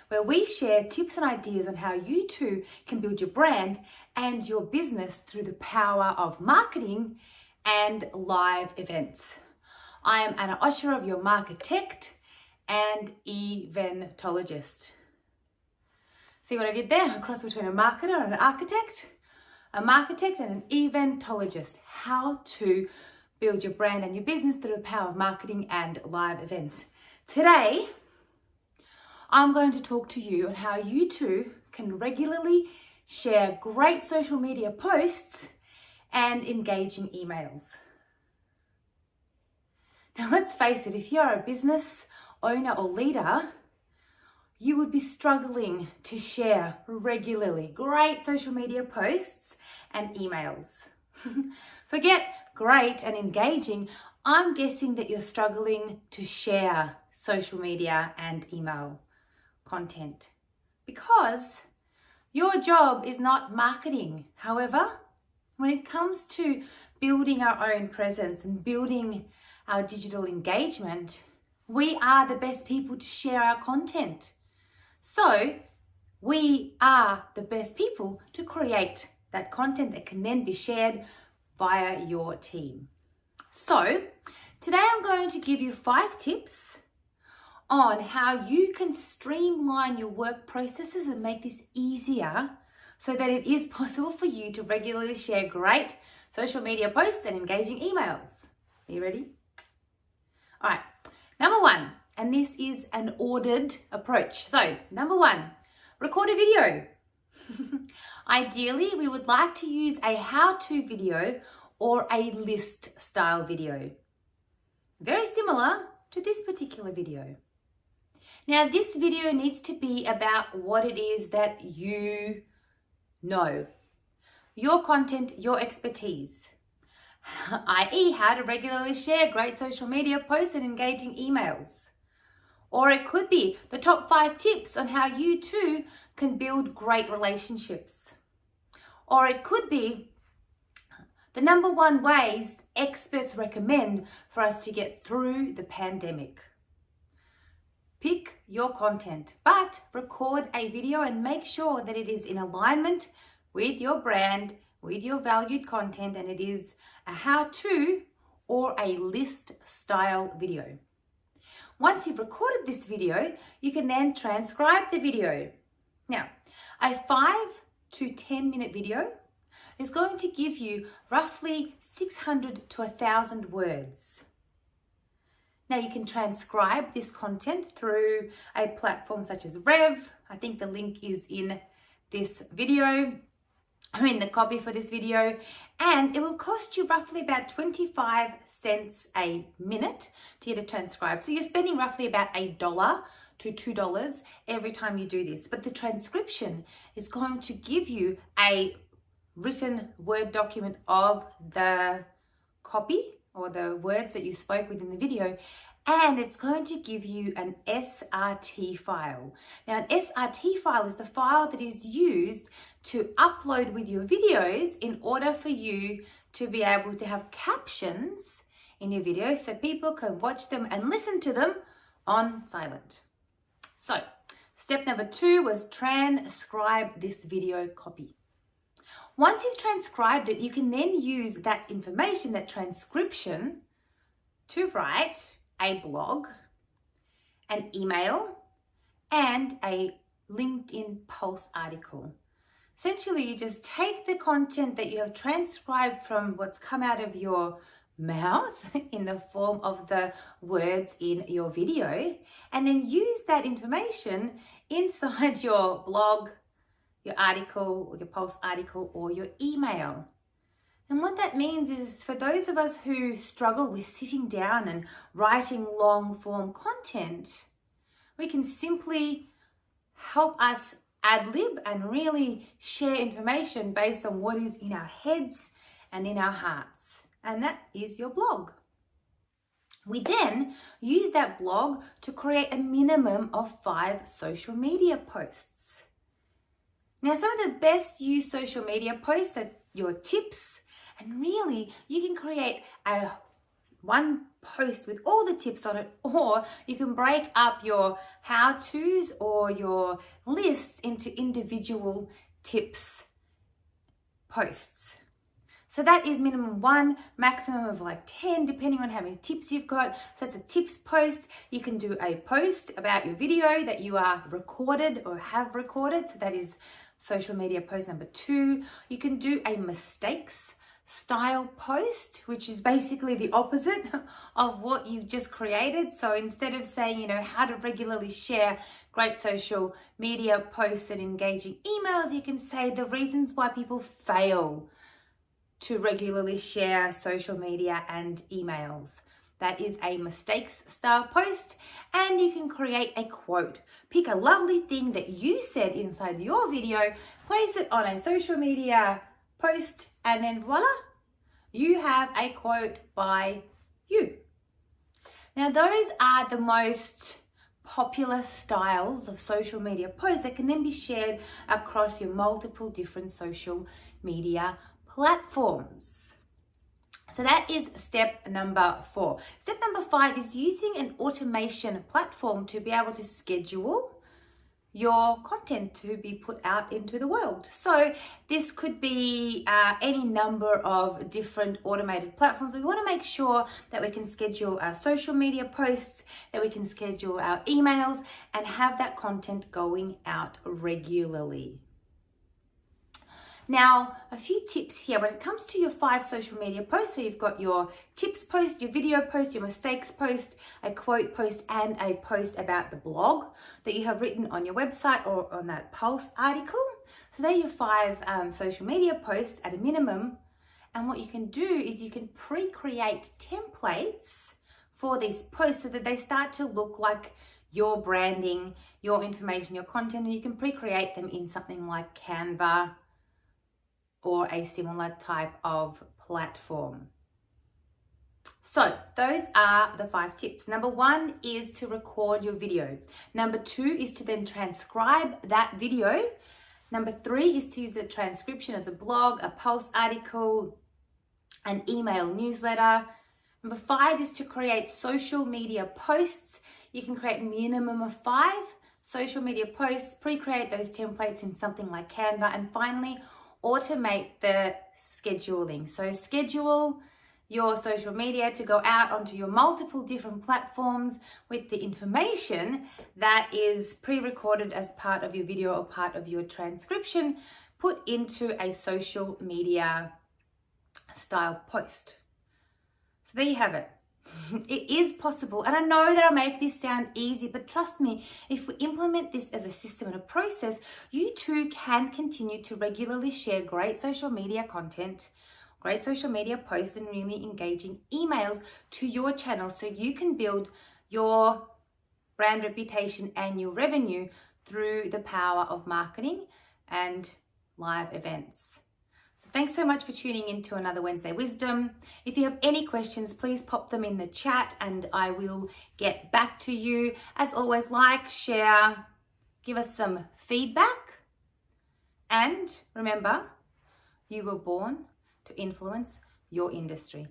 where we share tips and ideas on how you too can build your brand and your business through the power of marketing and live events. I am Anna Osherov, your marketect and eventologist. See what I did there? A cross between a marketer and an architect, a marketect and an eventologist. How to build your brand and your business through the power of marketing and live events. Today, I'm going to talk to you on how you too can regularly share great social media posts and engaging emails. Now let's face it, if you're a business owner or leader, you would be struggling to share regularly great social media posts and emails. Forget great and engaging, I'm guessing that you're struggling to share social media and email content because your job is not marketing. However, when it comes to building our own presence and building our digital engagement, we are the best people to share our content. So we are the best people to create that content that can then be shared via your team. So today I'm going to give you 5 tips on how you can streamline your work processes and make this easier so that it is possible for you to regularly share great social media posts and engaging emails. Are you ready? All right, number 1, and this is an ordered approach. So number 1, record a video. Ideally, we would like to use a how-to video or a list style video. Very similar to this particular video. Now, this video needs to be about what it is that you know, your content, your expertise, i.e. how to regularly share great social media posts and engaging emails. Or it could be the top 5 tips on how you too can build great relationships. Or it could be the number 1 ways experts recommend for us to get through the pandemic. Pick your content, but record a video and make sure that it is in alignment with your brand, with your valued content, and it is a how-to or a list style video. Once you've recorded this video, you can then transcribe the video. Now, a 5 to 10 minute video is going to give you roughly 600 to 1,000 words. Now you can transcribe this content through a platform such as Rev. I think the link is in this video, or in the copy for this video, and it will cost you roughly about 25 cents a minute to get a transcribe. So you're spending roughly about $1 to $2 every time you do this. But the transcription is going to give you a written Word document of the copy or the words that you spoke within the video, and it's going to give you an SRT file. Now, an SRT file is the file that is used to upload with your videos in order for you to be able to have captions in your video so people can watch them and listen to them on silent. So, step number 2 was transcribe this video copy. Once you've transcribed it, you can then use that information, that transcription, to write a blog, an email, and a LinkedIn Pulse article. Essentially, you just take the content that you have transcribed from what's come out of your mouth in the form of the words in your video, and then use that information inside your blog, your article, or your Pulse article, or your email. And what that means is for those of us who struggle with sitting down and writing long form content, we can simply help us ad-lib and really share information based on what is in our heads and in our hearts. And that is your blog. We then use that blog to create a minimum of 5 social media posts. Now, some of the best used social media posts are your tips, and really you can create a one post with all the tips on it, or you can break up your how-tos or your lists into individual tips posts. So that is minimum 1, maximum of like 10, depending on how many tips you've got. So that's a tips post. You can do a post about your video that you are recorded or have recorded. So that is social media post number 2. You can do a mistakes style post, which is basically the opposite of what you've just created. So instead of saying, how to regularly share great social media posts and engaging emails, you can say the reasons why people fail to regularly share social media and emails. That is a mistakes style post. And you can create a quote. Pick a lovely thing that you said inside your video, place it on a social media post, and then voila, you have a quote by you. Now, those are the most popular styles of social media posts that can then be shared across your multiple different social media platforms. So that is step number 4. Step number 5 is using an automation platform to be able to schedule your content to be put out into the world. So this could be any number of different automated platforms. We want to make sure that we can schedule our social media posts, that we can schedule our emails, and have that content going out regularly. Now, a few tips here when it comes to your 5 social media posts. So you've got your tips post, your video post, your mistakes post, a quote post, and a post about the blog that you have written on your website or on that Pulse article. So they're your 5 social media posts at a minimum. And what you can do is you can pre-create templates for these posts so that they start to look like your branding, your information, your content, and you can pre-create them in something like Canva or a similar type of platform. So those are the 5 tips. Number 1 is to record your video. Number 2 is to then transcribe that video. Number 3 is to use the transcription as a blog, a Pulse article, an email newsletter. Number 5 is to create social media posts. You can create a minimum of 5 social media posts, pre-create those templates in something like Canva, and finally, automate the scheduling. So schedule your social media to go out onto your multiple different platforms with the information that is pre-recorded as part of your video or part of your transcription put into a social media style post. So there you have it. It is possible, and I know that I make this sound easy, but trust me, if we implement this as a system and a process, you too can continue to regularly share great social media content, great social media posts, and really engaging emails to your channel so you can build your brand reputation and your revenue through the power of marketing and live events. Thanks so much for tuning in to another Wednesday Wisdom. If you have any questions, please pop them in the chat and I will get back to you. As always, like, share, give us some feedback. And remember, you were born to influence your industry.